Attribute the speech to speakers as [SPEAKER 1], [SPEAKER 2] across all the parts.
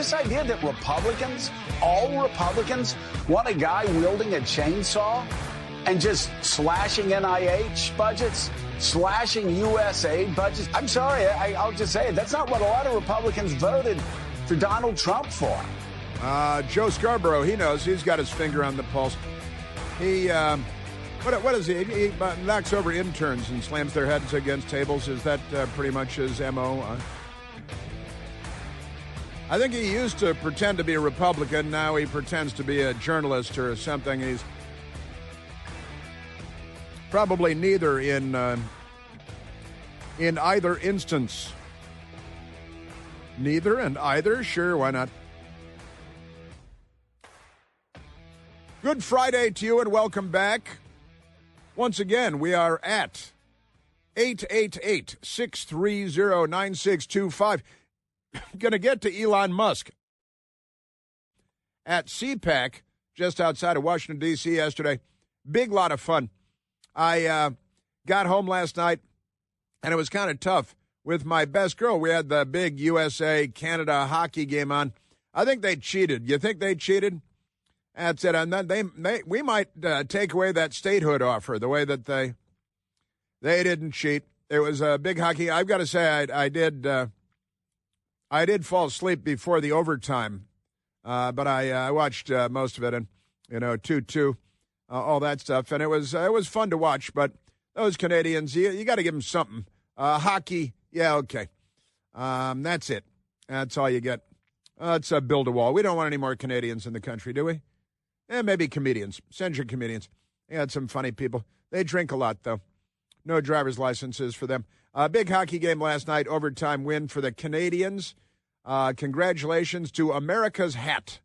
[SPEAKER 1] this idea that Republicans, all Republicans, want a guy wielding a chainsaw and just slashing NIH budgets, slashing USAID budgets. I'm sorry, I'll just say it. That's not what a lot of Republicans voted for Donald Trump for.
[SPEAKER 2] Joe Scarborough, he knows. He's got his finger on the pulse. He, what is he? He knocks over interns and slams their heads against tables. Is that pretty much his M.O.? I think he used to pretend to be a Republican. Now he pretends to be a journalist or something. He's probably neither in either instance. Neither and either? Sure, why not? Good Friday to you and welcome back. Once again, we are at 888-630-9625. Going to get to Elon Musk at CPAC just outside of Washington, D.C. yesterday. Big lot of fun. I got home last night, and it was kind of tough with my best girl. We had the big USA-Canada hockey game on. I think they cheated. You think they cheated? That's it. And then we might take away that statehood offer, the way that they didn't cheat. It was a big hockey. I've got to say, I did fall asleep before the overtime, but I watched most of it, and 2-2, all that stuff, and it was fun to watch. But those Canadians, you got to give them something. Hockey, yeah, okay, that's it. That's all you get. Let's build a wall. We don't want any more Canadians in the country, do we? Maybe comedians. Send your comedians. They had some funny people. They drink a lot, though. No driver's licenses for them. Big hockey game last night, overtime win for the Canadians. Congratulations to America's Hat.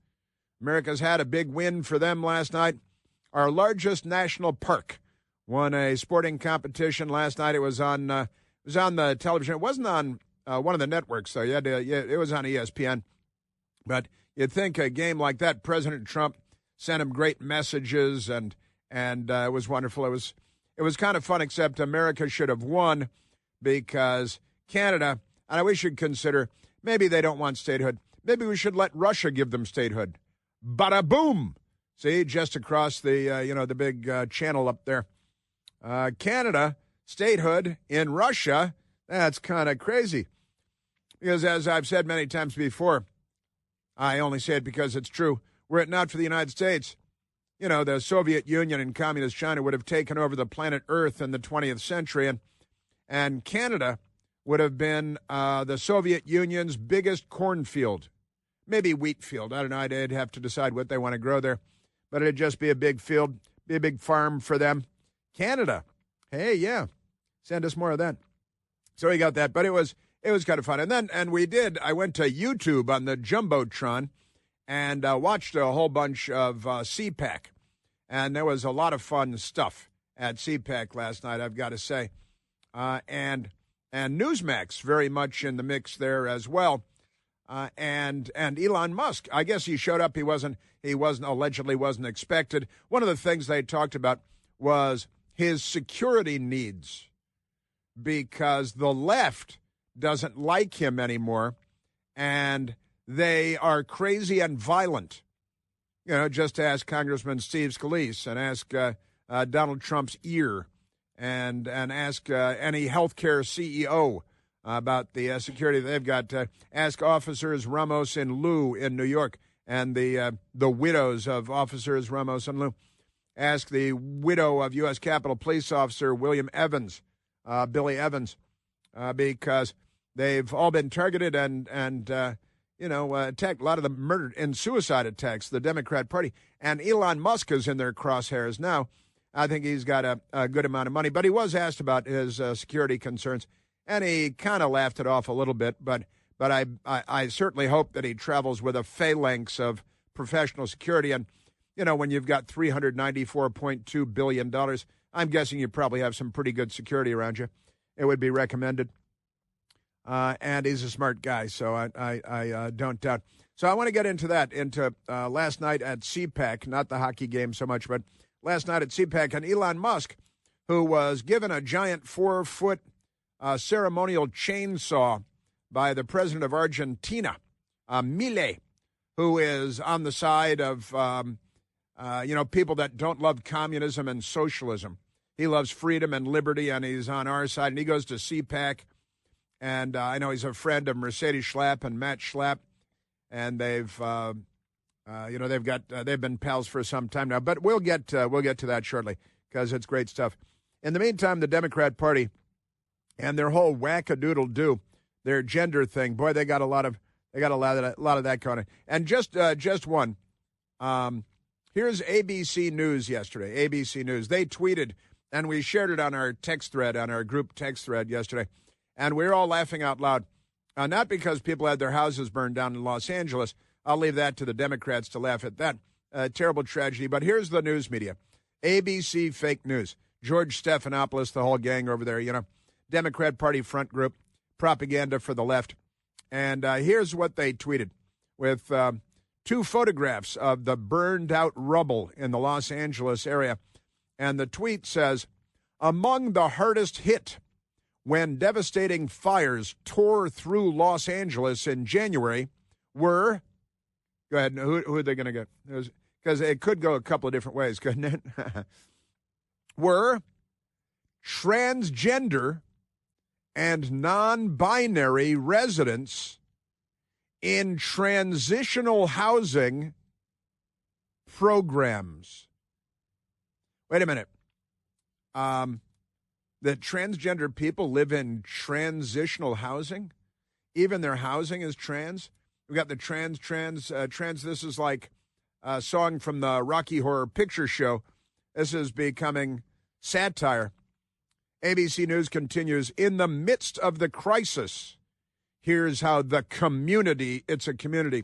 [SPEAKER 2] America's Hat, a big win for them last night. Our largest national park won a sporting competition last night. It was on the television. It wasn't on one of the networks, though. It was on ESPN. But you'd think a game like that, President Trump sent him great messages, and it was wonderful. It was kind of fun, except America should have won because Canada, and we should consider, maybe they don't want statehood. Maybe we should let Russia give them statehood. Bada boom! See, just across the big channel up there. Canada, statehood in Russia, that's kind of crazy. Because as I've said many times before, I only say it because it's true, were it not for the United States, the Soviet Union and Communist China would have taken over the planet Earth in the 20th century, and Canada would have been the Soviet Union's biggest cornfield, maybe wheat field. I don't know. I'd have to decide what they want to grow there, but it'd just be a big field, be a big farm for them. Canada, hey, yeah, send us more of that. So we got that, but it was kind of fun. And then I went to YouTube on the Jumbotron and watched a whole bunch of CPAC, and there was a lot of fun stuff at CPAC last night, I've got to say, and Newsmax very much in the mix there as well, and Elon Musk. I guess he showed up. He allegedly wasn't expected. One of the things they talked about was his security needs, because the left doesn't like him anymore, and they are crazy and violent. Just ask Congressman Steve Scalise and ask Donald Trump's ear and ask any healthcare CEO about the security they've got. Ask Officers Ramos and Liu in New York and the widows of Officers Ramos and Liu. Ask the widow of U.S. Capitol Police Officer William Evans, Billy Evans, because they've all been targeted and attacked, a lot of them murdered in suicide attacks, the Democrat Party. And Elon Musk is in their crosshairs now. I think he's got a good amount of money. But he was asked about his security concerns, and he kind of laughed it off a little bit. But I certainly hope that he travels with a phalanx of professional security. And, when you've got $394.2 billion, I'm guessing you probably have some pretty good security around you. It would be recommended. And he's a smart guy, so I don't doubt. So I want to get into last night at CPAC, not the hockey game so much, but last night at CPAC, and Elon Musk, who was given a giant 4-foot ceremonial chainsaw by the president of Argentina, Milei. who is on the side of, people that don't love communism and socialism. He loves freedom and liberty, and he's on our side. And he goes to CPAC, and I know he's a friend of Mercedes Schlapp and Matt Schlapp, and they've been pals for some time now. But we'll get to that shortly because it's great stuff. In the meantime, the Democrat Party and their whole wackadoodle-do, their gender thing, boy, they got a lot of that going on. And just one. Here's ABC News yesterday. ABC News. They tweeted, and we shared it on our text thread, on our group text thread yesterday, and we were all laughing out loud. Not because people had their houses burned down in Los Angeles. I'll leave that to the Democrats to laugh at that terrible tragedy. But here's the news media. ABC fake news. George Stephanopoulos, the whole gang over there, Democrat Party front group, propaganda for the left. And here's what they tweeted with two photographs of the burned out rubble in the Los Angeles area. And the tweet says, among the hardest hit when devastating fires tore through Los Angeles in January were, go ahead, who are they going to get? Because it could go a couple of different ways, couldn't it? Were transgender and non-binary residents in transitional housing programs. Wait a minute. That transgender people live in transitional housing? Even their housing is trans? We got the trans. This is like a song from the Rocky Horror Picture Show. This is becoming satire. ABC News continues, in the midst of the crisis, here's how the community, it's a community,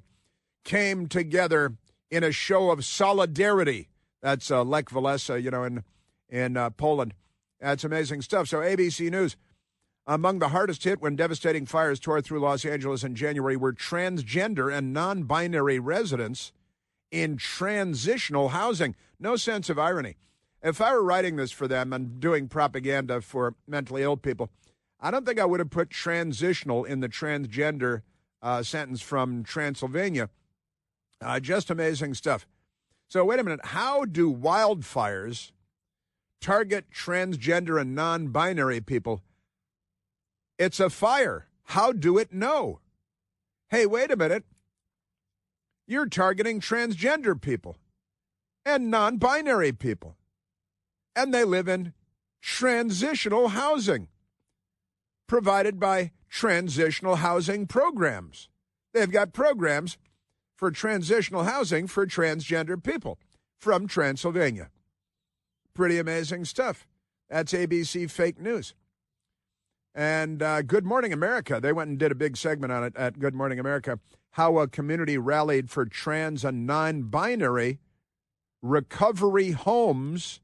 [SPEAKER 2] came together in a show of solidarity. That's Lech Walesa, in Poland. That's amazing stuff. So ABC News, among the hardest hit when devastating fires tore through Los Angeles in January were transgender and non-binary residents in transitional housing. No sense of irony. If I were writing this for them and doing propaganda for mentally ill people, I don't think I would have put transitional in the transgender sentence from Transylvania. Just amazing stuff. So wait a minute. How do wildfires target transgender and non-binary people? It's a fire. How do it know? Hey, wait a minute. You're targeting transgender people and non-binary people. And they live in transitional housing provided by transitional housing programs. They've got programs for transitional housing for transgender people from Transylvania. Pretty amazing stuff. That's ABC fake news. And Good Morning America, they went and did a big segment on it at Good Morning America, how a community rallied for trans and non-binary recovery homes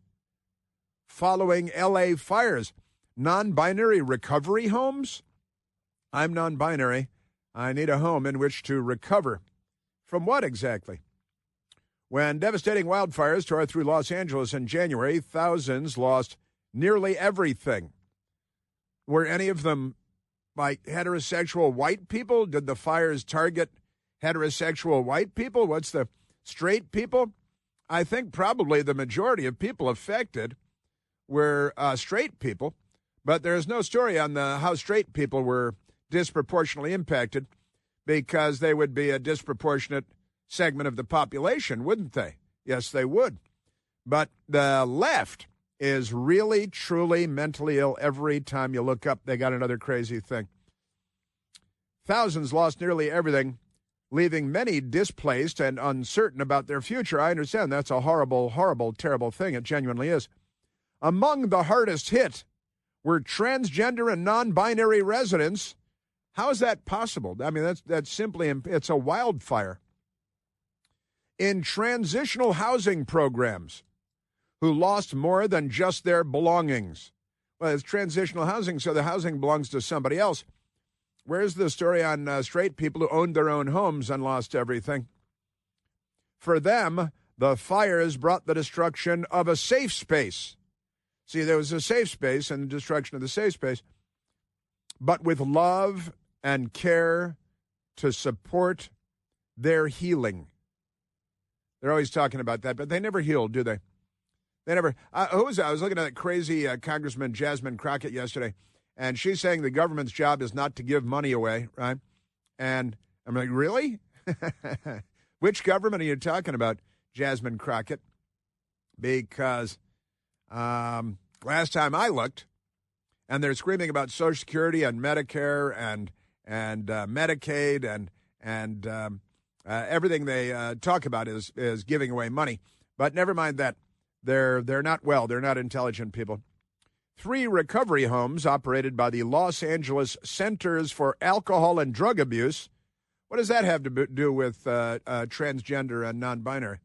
[SPEAKER 2] following L.A. fires. Non-binary recovery homes? I'm non-binary. I need a home in which to recover. From what exactly? When devastating wildfires tore through Los Angeles in January, thousands lost nearly everything. Were any of them like heterosexual white people? Did the fires target heterosexual white people? What's the straight people? I think probably the majority of people affected were straight people, but there's no story on how straight people were disproportionately impacted because they would be a disproportionate segment of the population, wouldn't they? Yes, they would. But the left is really, truly mentally ill every time you look up. They got another crazy thing. Thousands lost nearly everything, leaving many displaced and uncertain about their future. I understand that's a horrible, horrible, terrible thing. It genuinely is. Among the hardest hit were transgender and non-binary residents. How is that possible? I mean, that's simply, it's a wildfire. In transitional housing programs, who lost more than just their belongings. Well, it's transitional housing, so the housing belongs to somebody else. Where's the story on straight people who owned their own homes and lost everything? For them, the fires brought the destruction of a safe space. See, there was a safe space and the destruction of the safe space, but with love and care to support they're healing. They're always talking about that, but they never heal, do they? They never. Who was that? I was looking at that crazy Congressman Jasmine Crockett yesterday, and she's saying the government's job is not to give money away, right? And I'm like, really? Which government are you talking about, Jasmine Crockett? Because last time I looked, and they're screaming about Social Security and Medicare and Medicaid and everything they talk about is giving away money. But never mind that. They're not well. They're not intelligent people. 3 recovery homes operated by the Los Angeles Centers for Alcohol and Drug Abuse. What does that have to do with transgender and non-binary?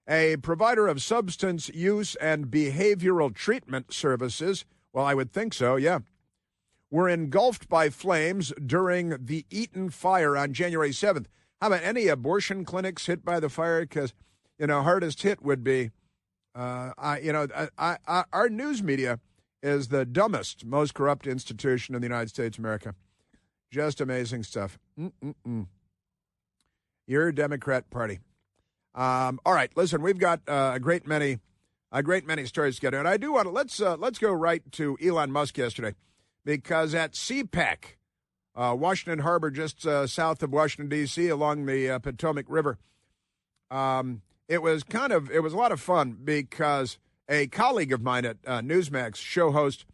[SPEAKER 2] A provider of substance use and behavioral treatment services, well, I would think so, yeah, were engulfed by flames during the Eaton fire on January 7th. How about any abortion clinics hit by the fire? Because, hardest hit would be, our news media is the dumbest, most corrupt institution in the United States of America. Just amazing stuff. Your Democrat Party. All right, listen, we've got a great many stories to get to, and I do want to let's go right to Elon Musk yesterday, because at CPAC, Washington Harbor, just south of Washington D.C., along the Potomac River, it was a lot of fun because a colleague of mine at Newsmax, show host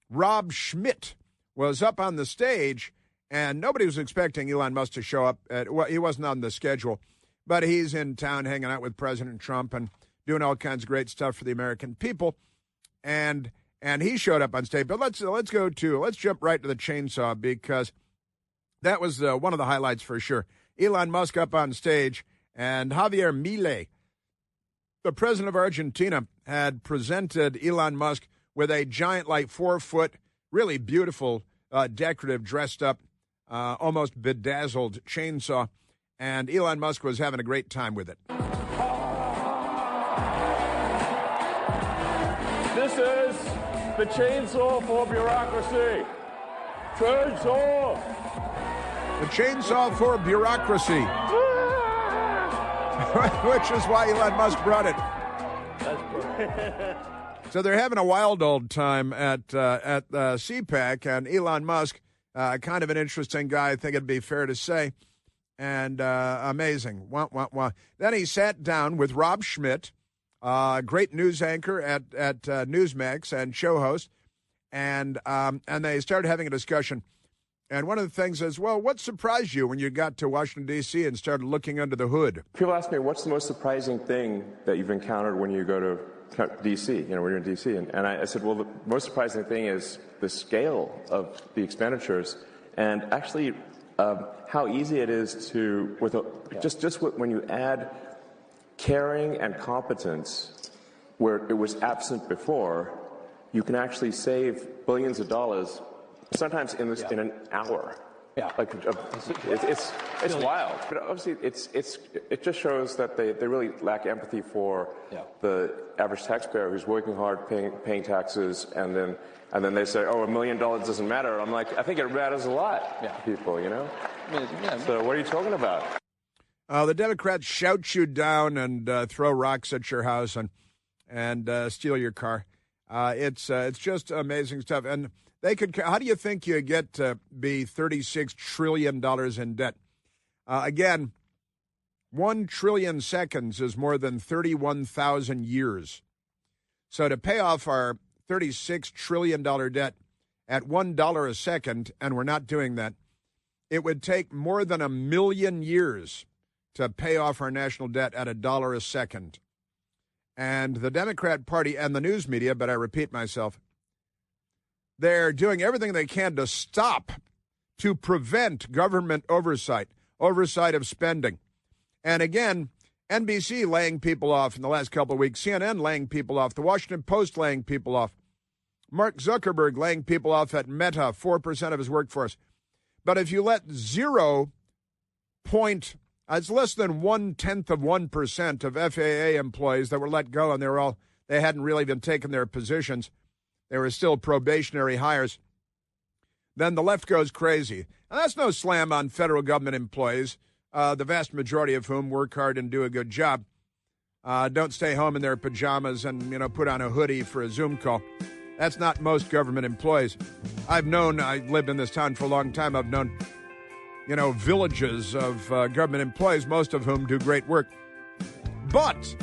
[SPEAKER 2] Rob Schmidt, was up on the stage, and nobody was expecting Elon Musk to show up. He wasn't on the schedule, but he's in town hanging out with President Trump and doing all kinds of great stuff for the American people. And he showed up on stage. But let's jump right to the chainsaw, because that was one of the highlights for sure. Elon Musk up on stage, and Javier Milei, the president of Argentina, had presented Elon Musk with a giant, 4-foot, really beautiful, decorative, dressed up, almost bedazzled chainsaw. And Elon Musk was having a great time with it.
[SPEAKER 3] This is the chainsaw for bureaucracy. Chainsaw!
[SPEAKER 2] The chainsaw for bureaucracy. Which is why Elon Musk brought it. So they're having a wild old time at CPAC, and Elon Musk, kind of an interesting guy, I think it'd be fair to say. And amazing. Wah, wah, wah. Then he sat down with Rob Schmidt, great news anchor at Newsmax and show host, and they started having a discussion. And one of the things is, well, what surprised you when you got to Washington, D.C. and started looking under the hood?
[SPEAKER 3] People ask me, what's the most surprising thing that you've encountered when you go to D.C., when you're in D.C.? And I said, well, the most surprising thing is the scale of the expenditures, and actually how easy it is to, when you add caring and competence where it was absent before, you can actually save billions of dollars, sometimes in an hour. Yeah, it's wild. But obviously, it just shows that they really lack empathy for the average taxpayer who's working hard, paying taxes, and then they say, oh, $1 million doesn't matter. I'm like, I think it matters a lot to people, So what are you talking about?
[SPEAKER 2] The Democrats shout you down and throw rocks at your house and steal your car. It's just amazing stuff. And they could. How do you think you get to be $36 trillion in debt? Again, 1 trillion seconds is more than 31,000 years. So to pay off our $36 trillion debt at $1 a second, and we're not doing that, it would take more than 1 million years to pay off our national debt at $1 a second. And the Democrat Party and the news media, but I repeat myself, they're doing everything they can to prevent government oversight of spending. And again, NBC laying people off in the last couple of weeks, CNN laying people off, the Washington Post laying people off, Mark Zuckerberg laying people off at Meta, 4% of his workforce. But if you let it's less than 0.1% of FAA employees that were let go, and they hadn't really been taking their positions. They were still probationary hires. Then the left goes crazy. And that's no slam on federal government employees. the vast majority of whom work hard and do a good job, don't stay home in their pajamas and, put on a hoodie for a Zoom call. That's not most government employees. I lived in this town for a long time. I've known, villages of government employees, most of whom do great work. But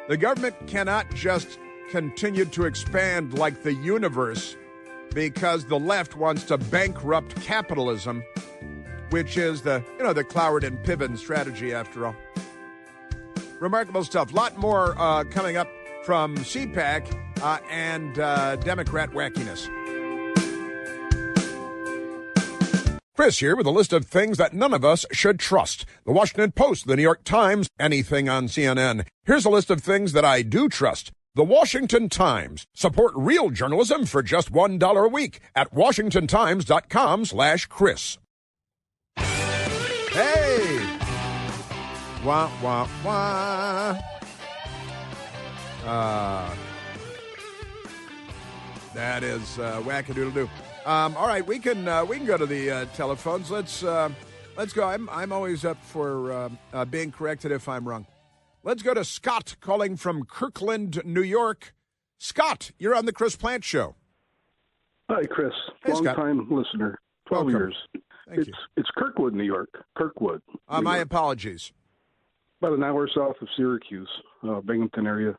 [SPEAKER 2] the government cannot just continue to expand like the universe because the left wants to bankrupt capitalism, which is the Cloward and Piven strategy, after all. Remarkable stuff. A lot more coming up from CPAC and Democrat wackiness. Chris here with a list of things that none of us should trust. The Washington Post, the New York Times, anything on CNN. Here's a list of things that I do trust. The Washington Times. Support real journalism for just $1 a week at washingtontimes.com/Chris. Hey! Wah, wah, wah. That is wackadoodle-doo. All right, we can go to the telephones. Let's go. I'm always up for being corrected if I'm wrong. Let's go to Scott calling from Kirkland, New York. Scott, you're on the Chris Plant Show.
[SPEAKER 4] Hi, Chris.
[SPEAKER 2] Hey,
[SPEAKER 4] long-time listener, 12
[SPEAKER 2] Welcome.
[SPEAKER 4] years.
[SPEAKER 2] Thank you.
[SPEAKER 4] It's Kirkwood, New York. Kirkwood.
[SPEAKER 2] My
[SPEAKER 4] York.
[SPEAKER 2] apologies.
[SPEAKER 4] About an hour south of Syracuse, Binghamton area.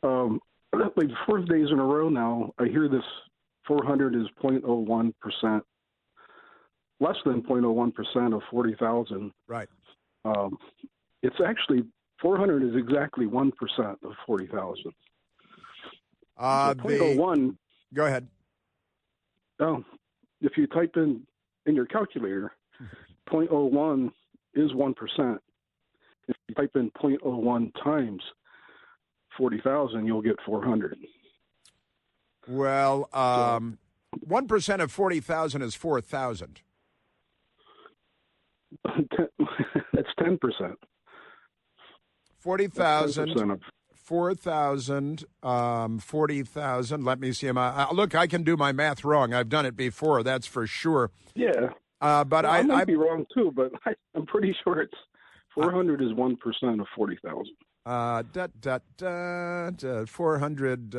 [SPEAKER 4] Like 4 days in a row now, I hear this 400 is 0.01%, less than 0.01% of 40,000.
[SPEAKER 2] Right.
[SPEAKER 4] It's actually 400 is exactly 1% of 40,000. So 0.01.
[SPEAKER 2] Go ahead.
[SPEAKER 4] Oh, if you type in your calculator, 0.01 is 1%. If you type in 0.01 times 40,000, you'll get 400.
[SPEAKER 2] Well, 1% of 40,000 is 4,000.
[SPEAKER 4] That's 10%.
[SPEAKER 2] 40,000, 4,000, 40,000. Let me see. Look, I can do my math wrong. I've done it before, that's for sure.
[SPEAKER 4] Yeah.
[SPEAKER 2] But
[SPEAKER 4] I might be wrong, too, but I'm pretty sure it's 400 is 1% of 40,000.
[SPEAKER 2] 400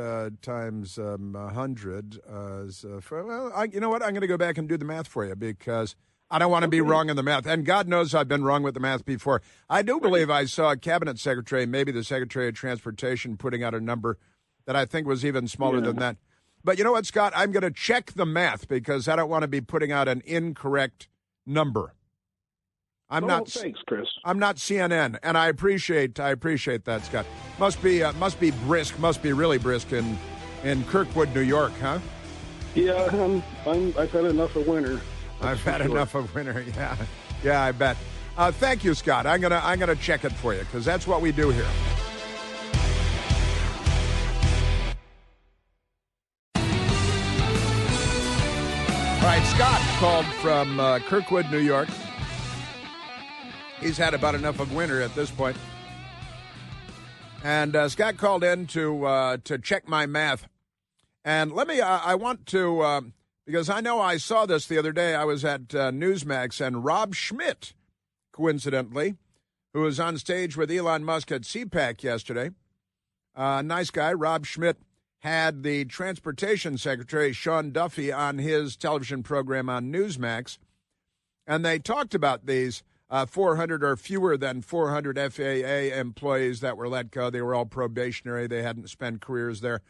[SPEAKER 2] times 100 is you know what? I'm going to go back and do the math for you because I don't want to be wrong in the math. And God knows I've been wrong with the math before. I do believe I saw a cabinet secretary, maybe the Secretary of Transportation, putting out a number that I think was even smaller than that. But you know what, Scott? I'm going to check the math because I don't want to be putting out an incorrect number.
[SPEAKER 4] Thanks, Chris.
[SPEAKER 2] I'm not CNN, and I appreciate that, Scott. Must be brisk, must be really brisk in Kirkwood, New York, huh?
[SPEAKER 4] Yeah, I've had enough of winter.
[SPEAKER 2] I've had enough of winter. Yeah, I bet. Thank you, Scott. I'm gonna check it for you because that's what we do here. All right, Scott called from Kirkwood, New York. He's had about enough of winter at this point. And Scott called in to check my math. And I want to, because I know I saw this the other day. I was at Newsmax, and Rob Schmidt, coincidentally, who was on stage with Elon Musk at CPAC yesterday, nice guy, Rob Schmidt, had the Transportation Secretary, Sean Duffy, on his television program on Newsmax. And they talked about these 400 or fewer than 400 FAA employees that were let go. They were all probationary. They hadn't spent careers there.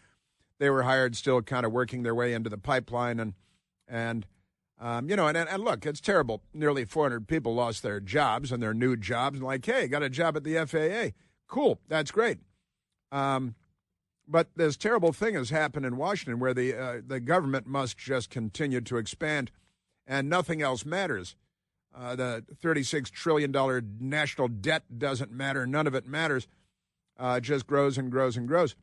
[SPEAKER 2] They were hired, still kind of working their way into the pipeline. And look, it's terrible. Nearly 400 people lost their jobs and their new jobs. And like, hey, got a job at the FAA. Cool. That's great. But this terrible thing has happened in Washington where the government must just continue to expand and nothing else matters. The $36 trillion national debt doesn't matter. None of it matters. It just grows and grows and grows.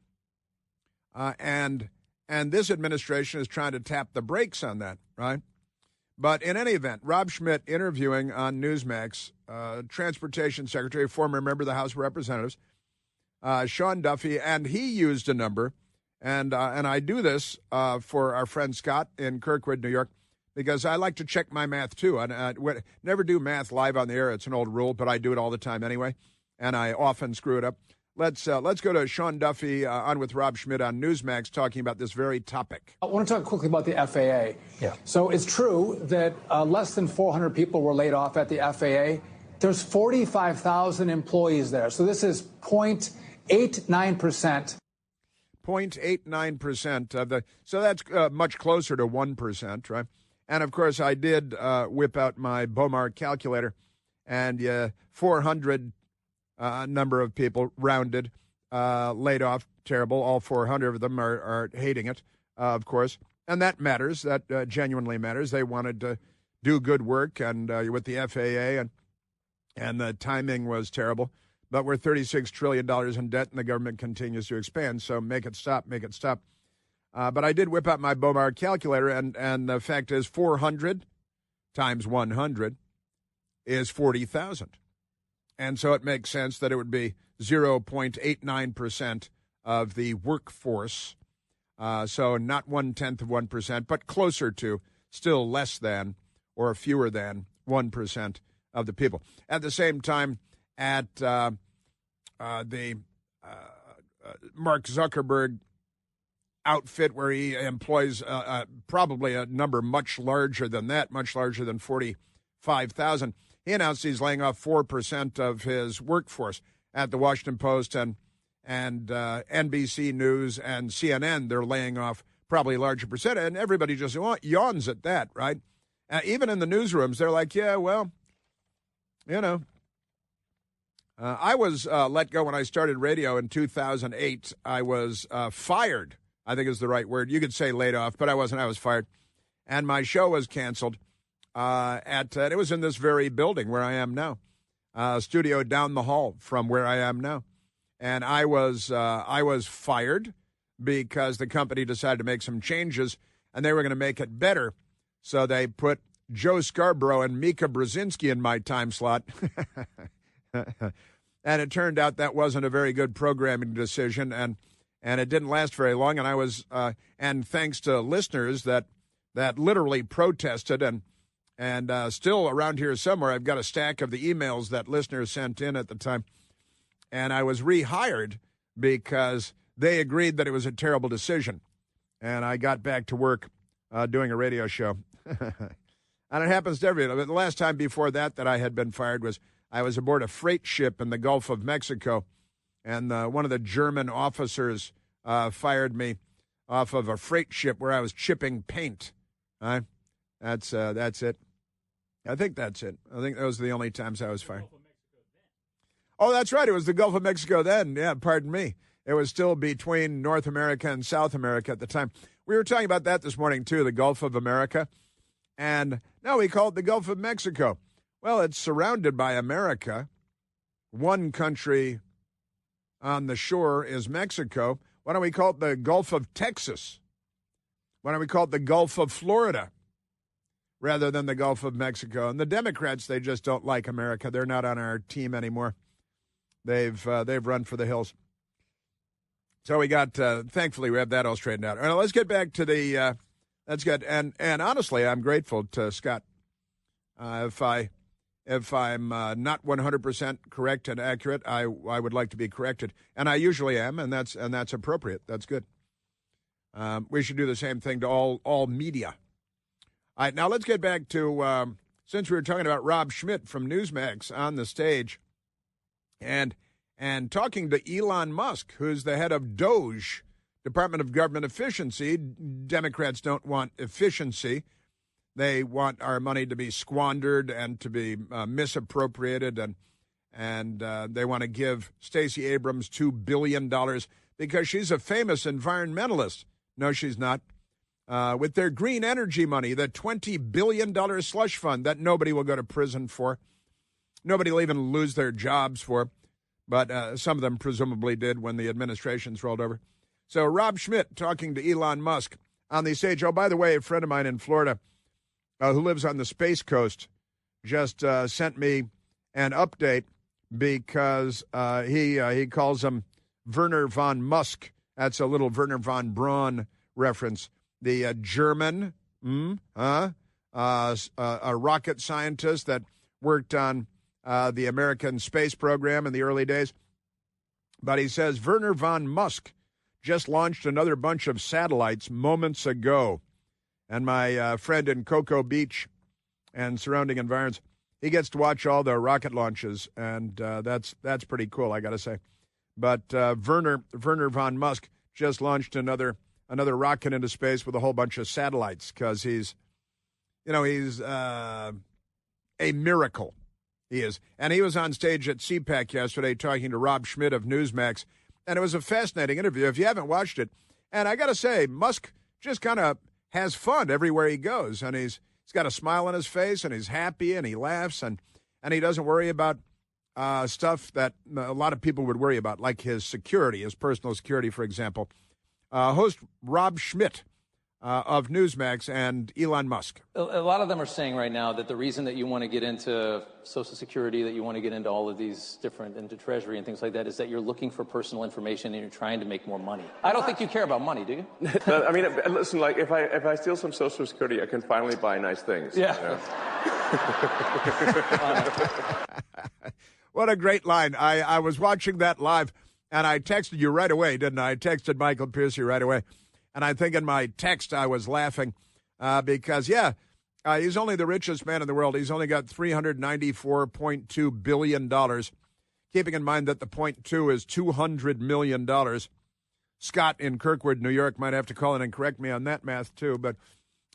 [SPEAKER 2] And this administration is trying to tap the brakes on that, right? But in any event, Rob Schmidt interviewing on Newsmax, Transportation Secretary, former member of the House of Representatives, Sean Duffy, and he used a number, and I do this for our friend Scott in Kirkwood, New York, because I like to check my math, too. And never do math live on the air. It's an old rule, but I do it all the time anyway, and I often screw it up. Let's go to Sean Duffy on with Rob Schmidt on Newsmax talking about this very topic.
[SPEAKER 5] I want to talk quickly about the FAA.
[SPEAKER 6] Yeah.
[SPEAKER 5] So it's true that less than 400 people were laid off at the FAA. There's 45,000 employees there. So this is 0.89%.
[SPEAKER 2] 0.89% of the, so that's much closer to 1%, right? And of course, I did whip out my Bomar calculator, and 400 number of people rounded, laid off. Terrible. All 400 of them are hating it, of course, and that matters. That genuinely matters. They wanted to do good work, and with the FAA, and the timing was terrible. But we're $36 trillion in debt, and the government continues to expand. So make it stop, make it stop. But I did whip out my Bomar calculator, and the fact is 400 times 100 is 40,000. And so it makes sense that it would be 0.89% of the workforce. So not 0.1% of 1%, but closer to, still less than or fewer than 1% of the people. At the same time, at the Mark Zuckerberg outfit, where he employs probably a number much larger than that, much larger than 45,000, he announced he's laying off 4% of his workforce. At the Washington Post and NBC News and CNN, they're laying off probably a larger percent, and everybody just yawns at that, right? Even in the newsrooms, they're like, yeah, well, you know. I was let go when I started radio in 2008. I was fired, I think is the right word. You could say laid off, but I wasn't. I was fired. And my show was canceled. It was in this very building where I am now, studio down the hall from where I am now. And I was fired because the company decided to make some changes, and they were going to make it better. So they put Joe Scarborough and Mika Brzezinski in my time slot. And it turned out that wasn't a very good programming decision, and it didn't last very long. And I was, and thanks to listeners that literally protested, and still around here somewhere, I've got a stack of the emails that listeners sent in at the time. And I was rehired because they agreed that it was a terrible decision. And I got back to work doing a radio show. And it happens to everybody. The last time before that I had been fired was I was aboard a freight ship in the Gulf of Mexico, and one of the German officers fired me off of a freight ship where I was chipping paint. That's it. I think that's it. I think those are the only times I was fired. Oh, that's right. It was the Gulf of Mexico then. Yeah, pardon me. It was still between North America and South America at the time. We were talking about that this morning, too, the Gulf of America. And now we call it the Gulf of Mexico. Well, it's surrounded by America. One country on the shore is Mexico. Why don't we call it the Gulf of Texas? Why don't we call it the Gulf of Florida rather than the Gulf of Mexico? And the Democrats, they just don't like America. They're not on our team anymore. They've run for the hills. So we got, thankfully, we have that all straightened out. All right, let's get back to the, that's good. And honestly, I'm grateful to Scott. If I'm not 100% correct and accurate, I would like to be corrected, and I usually am, and that's appropriate. That's good. We should do the same thing to all media. All right, now let's get back to since we were talking about Rob Schmidt from Newsmax on the stage, and talking to Elon Musk, who's the head of DOGE, Department of Government Efficiency. Democrats don't want efficiency. They want our money to be squandered and to be misappropriated, and they want to give Stacey Abrams $2 billion because she's a famous environmentalist. No, she's not. With their green energy money, the $20 billion slush fund that nobody will go to prison for. Nobody will even lose their jobs for, but some of them presumably did when the administrations rolled over. So Rob Schmidt talking to Elon Musk on the stage. Oh, by the way, a friend of mine in Florida who lives on the Space Coast just sent me an update because he calls him Werner von Musk. That's a little Werner von Braun reference. The German a rocket scientist that worked on the American space program in the early days. But he says Werner von Musk just launched another bunch of satellites moments ago. And my friend in Cocoa Beach and surrounding environs, he gets to watch all the rocket launches, and that's pretty cool, I got to say. But Werner von Musk just launched another rocket into space with a whole bunch of satellites because he's a miracle. He is. And he was on stage at CPAC yesterday talking to Rob Schmidt of Newsmax, and it was a fascinating interview if you haven't watched it. And I got to say, Musk just kind of has fun everywhere he goes, and he's got a smile on his face, and he's happy, and he laughs, and he doesn't worry about stuff that a lot of people would worry about, like his security, his personal security, for example. Host Rob Schmidt of Newsmax and Elon Musk.
[SPEAKER 6] A lot of them are saying right now that the reason that you want to get into Social Security, that you want to get into all of these into Treasury and things like that, is that you're looking for personal information and you're trying to make more money. I don't think you care about money, do you?
[SPEAKER 3] I mean, listen, like if I steal some Social Security, I can finally buy nice things.
[SPEAKER 6] Yeah.
[SPEAKER 3] You know?
[SPEAKER 2] What a great line. I was watching that live, and I texted you right away, didn't I? I texted Michael Piercy right away. And I think in my text I was laughing because, he's only the richest man in the world. He's only got $394.2 billion, keeping in mind that the 0.2 is $200 million. Scott in Kirkwood, New York, might have to call in and correct me on that math, too. But,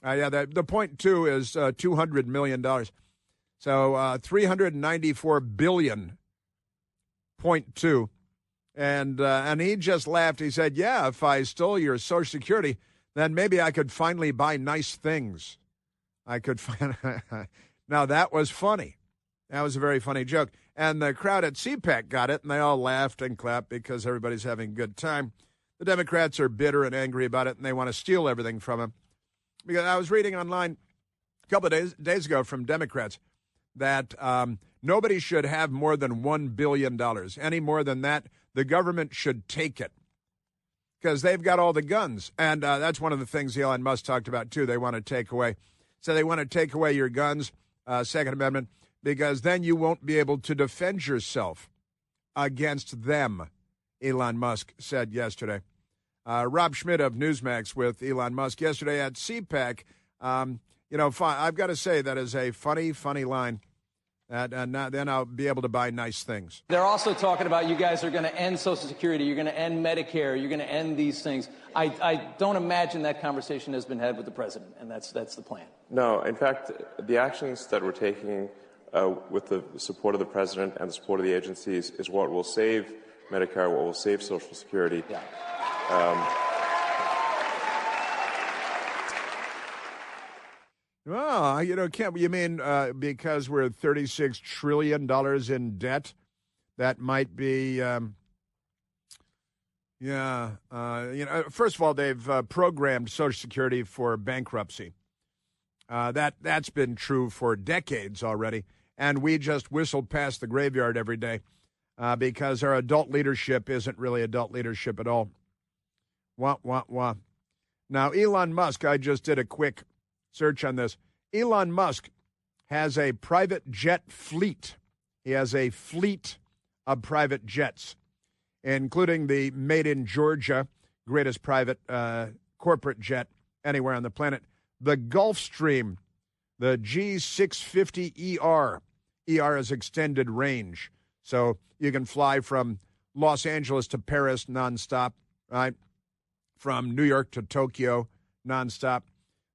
[SPEAKER 2] the 0.2 is $200 million. So $394 billion, 0.2. And he just laughed. He said, yeah, if I stole your Social Security, then maybe I could finally buy nice things. Now, that was funny. That was a very funny joke. And the crowd at CPAC got it, and they all laughed and clapped because everybody's having a good time. The Democrats are bitter and angry about it, and they want to steal everything from him. Because I was reading online a couple of days ago from Democrats that nobody should have more than $1 billion. Any more than that, the government should take it because they've got all the guns. And that's one of the things Elon Musk talked about, too. They want to take away. So they want to take away your guns, Second Amendment, because then you won't be able to defend yourself against them, Elon Musk said yesterday. Rob Schmidt of Newsmax with Elon Musk yesterday at CPAC. I've got to say that is a funny, funny line. And then I'll be able to buy nice things.
[SPEAKER 6] They're also talking about you guys are going to end Social Security, you're going to end Medicare, you're going to end these things. I don't imagine that conversation has been had with the president, and that's the plan.
[SPEAKER 3] No, in fact, the actions that we're taking with the support of the president and the support of the agencies is what will save Medicare, what will save Social Security.
[SPEAKER 6] Yeah.
[SPEAKER 2] Well, you mean because we're $36 trillion in debt? That might be, first of all, they've programmed Social Security for bankruptcy. That's been true for decades already, and we just whistle past the graveyard every day because our adult leadership isn't really adult leadership at all. Wah, wah, wah. Now, Elon Musk, I just did a quick search on this. Elon Musk has a private jet fleet. He has a fleet of private jets, including the made in Georgia, greatest private corporate jet anywhere on the planet, the Gulfstream, the G650ER. ER is extended range. So you can fly from Los Angeles to Paris nonstop, right? From New York to Tokyo nonstop.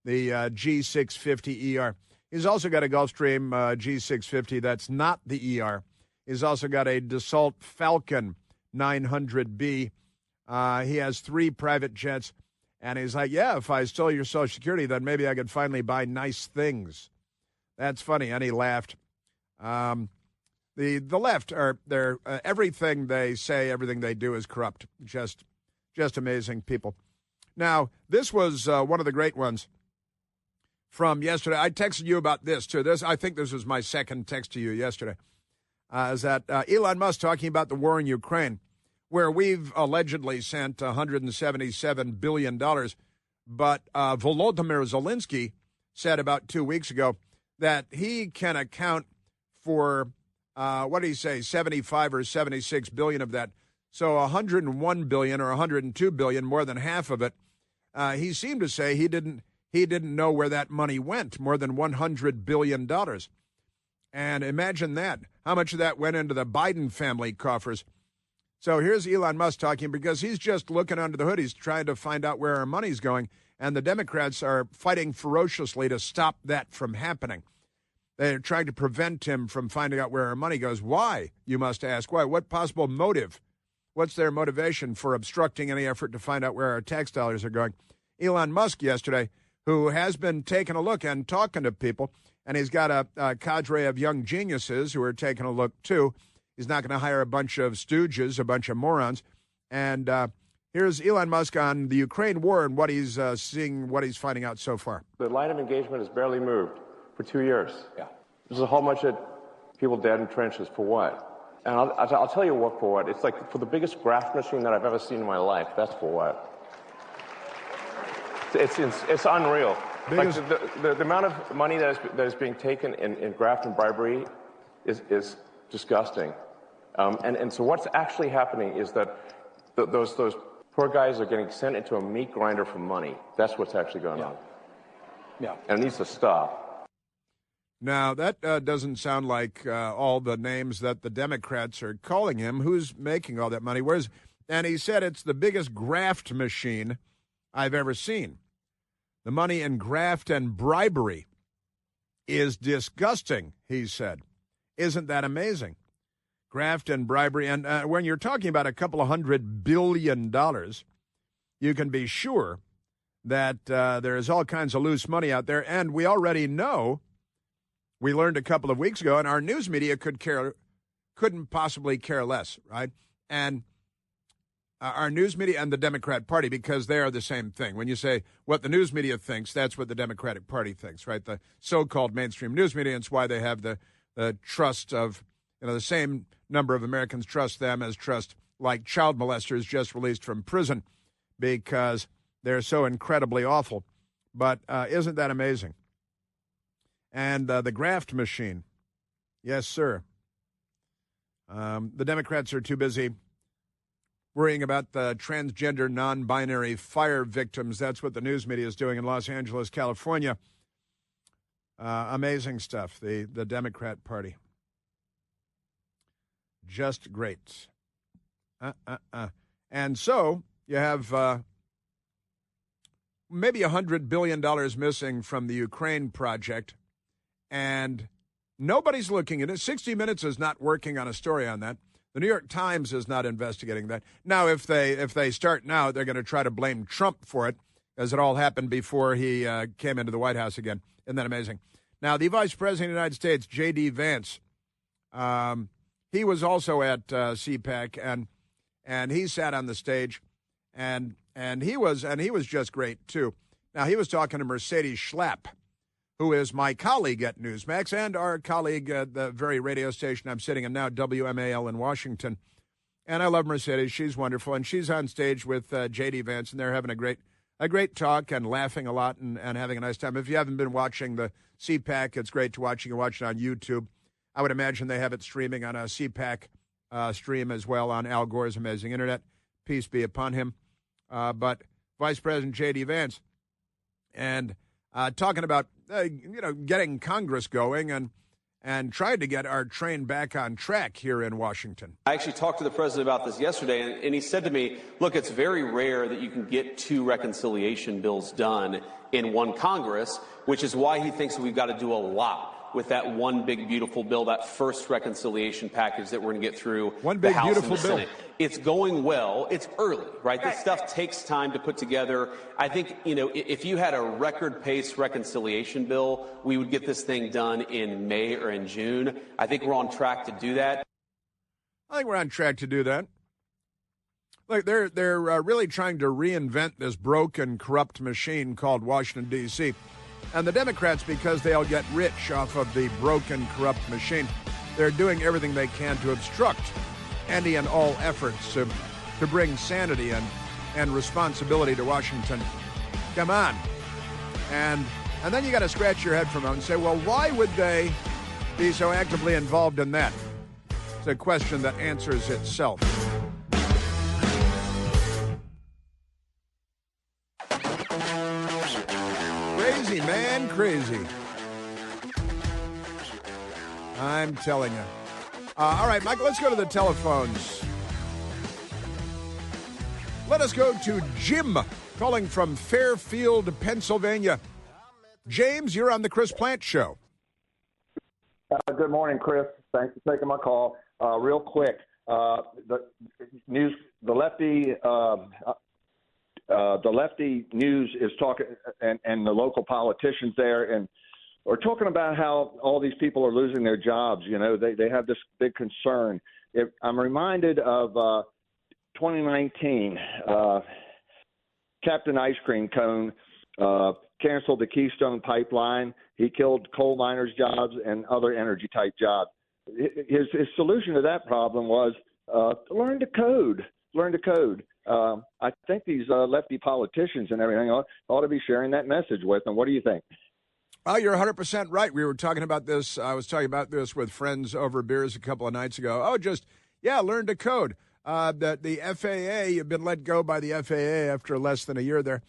[SPEAKER 2] The G650ER. He's also got a Gulfstream G650 that's not the ER. He's also got a Dassault Falcon 900B. He has 3 private jets. And he's like, yeah, if I stole your Social Security, then maybe I could finally buy nice things. That's funny. And he laughed. The left they're everything they say, everything they do is corrupt. Just amazing people. Now, this was one of the great ones from yesterday. I texted you about this, too. I think this was my second text to you yesterday. Is that Elon Musk talking about the war in Ukraine, where we've allegedly sent $177 billion, but Volodymyr Zelensky said about 2 weeks ago that he can account for, what did he say, 75 or 76 billion of that. So 101 billion or 102 billion, more than half of it. He seemed to say he didn't know where that money went, more than $100 billion. And imagine that. How much of that went into the Biden family coffers? So here's Elon Musk talking because he's just looking under the hood. He's trying to find out where our money's going. And the Democrats are fighting ferociously to stop that from happening. They're trying to prevent him from finding out where our money goes. Why, you must ask? Why? What possible motive? What's their motivation for obstructing any effort to find out where our tax dollars are going? Elon Musk yesterday, who has been taking a look and talking to people, and he's got a cadre of young geniuses who are taking a look, too. He's not going to hire a bunch of stooges, a bunch of morons. And here's Elon Musk on the Ukraine war and what he's seeing, what he's finding out so far.
[SPEAKER 3] The line of engagement has barely moved for 2 years.
[SPEAKER 6] Yeah.
[SPEAKER 3] There's a whole bunch of people dead in trenches. For what? And I'll tell you what for what. It's like for the biggest graft machine that I've ever seen in my life. That's for what. It's unreal. Like the amount of money that is being taken in graft and bribery is disgusting. And so what's actually happening is that those poor guys are getting sent into a meat grinder for money. That's what's actually going on.
[SPEAKER 6] Yeah.
[SPEAKER 3] And it needs to stop.
[SPEAKER 2] Now, that doesn't sound like all the names that the Democrats are calling him. Who's making all that money? And he said it's the biggest graft machine I've ever seen. The money in graft and bribery is disgusting, he said. Isn't that amazing? Graft and bribery. And when you're talking about a couple of $100 billion, you can be sure that there's all kinds of loose money out there. And we already know, we learned a couple of weeks ago, and our news media couldn't possibly care less, right? And our news media and the Democrat Party, because they are the same thing. When you say what the news media thinks, that's what the Democratic Party thinks, right? The so-called mainstream news media, and it's why they have the trust of, the same number of Americans trust them as trust like child molesters just released from prison because they're so incredibly awful. But isn't that amazing? And the graft machine. Yes, sir. The Democrats are too busy worrying about the transgender, non-binary fire victims. That's what the news media is doing in Los Angeles, California. Amazing stuff, the Democrat Party. Just great. And so you have maybe $100 billion missing from the Ukraine project, and nobody's looking at it. 60 Minutes is not working on a story on that. The New York Times is not investigating that. Now, if they start now, they're going to try to blame Trump for it, as it all happened before he came into the White House again. Isn't that amazing? Now, the Vice President of the United States, J.D. Vance, he was also at CPAC, and he sat on the stage, and he was just great too. Now, he was talking to Mercedes Schlapp, who is my colleague at Newsmax and our colleague at the very radio station I'm sitting in now, WMAL in Washington. And I love Mercedes. She's wonderful. And she's on stage with J.D. Vance, and they're having a great talk and laughing a lot and having a nice time. If you haven't been watching the CPAC, it's great to watch. You can watch it on YouTube. I would imagine they have it streaming on a CPAC stream as well on Al Gore's amazing internet. Peace be upon him. But Vice President J.D. Vance and talking about getting Congress going and tried to get our train back on track here in Washington.
[SPEAKER 7] I actually talked to the president about this yesterday, and he said to me, look, it's very rare that you can get 2 reconciliation bills done in one Congress, which is why he thinks we've got to do a lot with that one big, beautiful bill, that first reconciliation package that we're going to get through the House and the Senate. It's going well. It's early, right? This stuff takes time to put together. I think, if you had a record pace reconciliation bill, we would get this thing done in May or in June. I think we're on track to do that.
[SPEAKER 2] I think we're on track to do that. Look, they're really trying to reinvent this broken, corrupt machine called Washington, D.C., and the Democrats, because they'll get rich off of the broken, corrupt machine, they're doing everything they can to obstruct any and all efforts to bring sanity and responsibility to Washington. Come on. And And then you got to scratch your head for a moment and say, well, why would they be so actively involved in that? It's a question that answers itself. Crazy, man, crazy. I'm telling you. All right, Michael, let's go to the telephones. Let us go to Jim, calling from Fairfield, Pennsylvania. James, you're on the Chris Plant Show.
[SPEAKER 8] Good morning, Chris. Thanks for taking my call. Real quick, the lefty news is talking, and the local politicians there, and we're talking about how all these people are losing their jobs. You know, they have this big concern. I'm reminded of 2019, Captain Ice Cream Cone canceled the Keystone Pipeline. He killed coal miners' jobs and other energy-type jobs. His solution to that problem was learn to code. Learn to code. I think these lefty politicians and everything ought to be sharing that message with them. What do you think?
[SPEAKER 2] Oh, you're 100% right. We were talking about this. I was talking about this with friends over beers a couple of nights ago. Learn to code. The FAA, you've been let go by the FAA after less than a year there.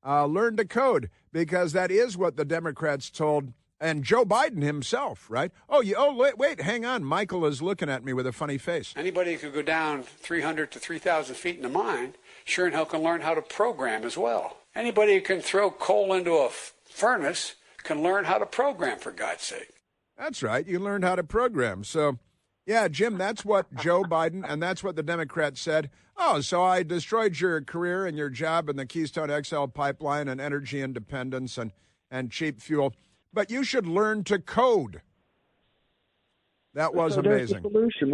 [SPEAKER 2] Learn to code, because that is what the Democrats told, and Joe Biden himself, right? Wait, hang on. Michael is looking at me with a funny face.
[SPEAKER 9] Anybody who could go down 300 to 3,000 feet in the mine sure in hell can learn how to program as well. Anybody who can throw coal into a furnace can learn how to program, for God's sake.
[SPEAKER 2] That's right. You learned how to program. So, yeah, Jim, that's what Joe Biden, and that's what the Democrats said. Oh, so I destroyed your career and your job in the Keystone XL pipeline and energy independence and cheap fuel, but you should learn to code. That was amazing.
[SPEAKER 8] That's the solution.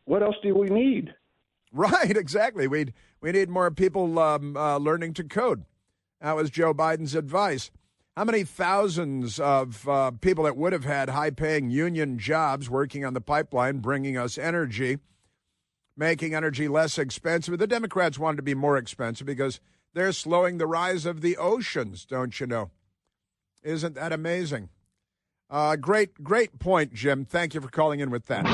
[SPEAKER 8] What else do we need?
[SPEAKER 2] Right, exactly. We need more people learning to code. That was Joe Biden's advice. How many thousands of people that would have had high-paying union jobs working on the pipeline, bringing us energy, making energy less expensive? The Democrats wanted to be more expensive because they're slowing the rise of the oceans, don't you know? Isn't that amazing? Great point, Jim. Thank you for calling in with that.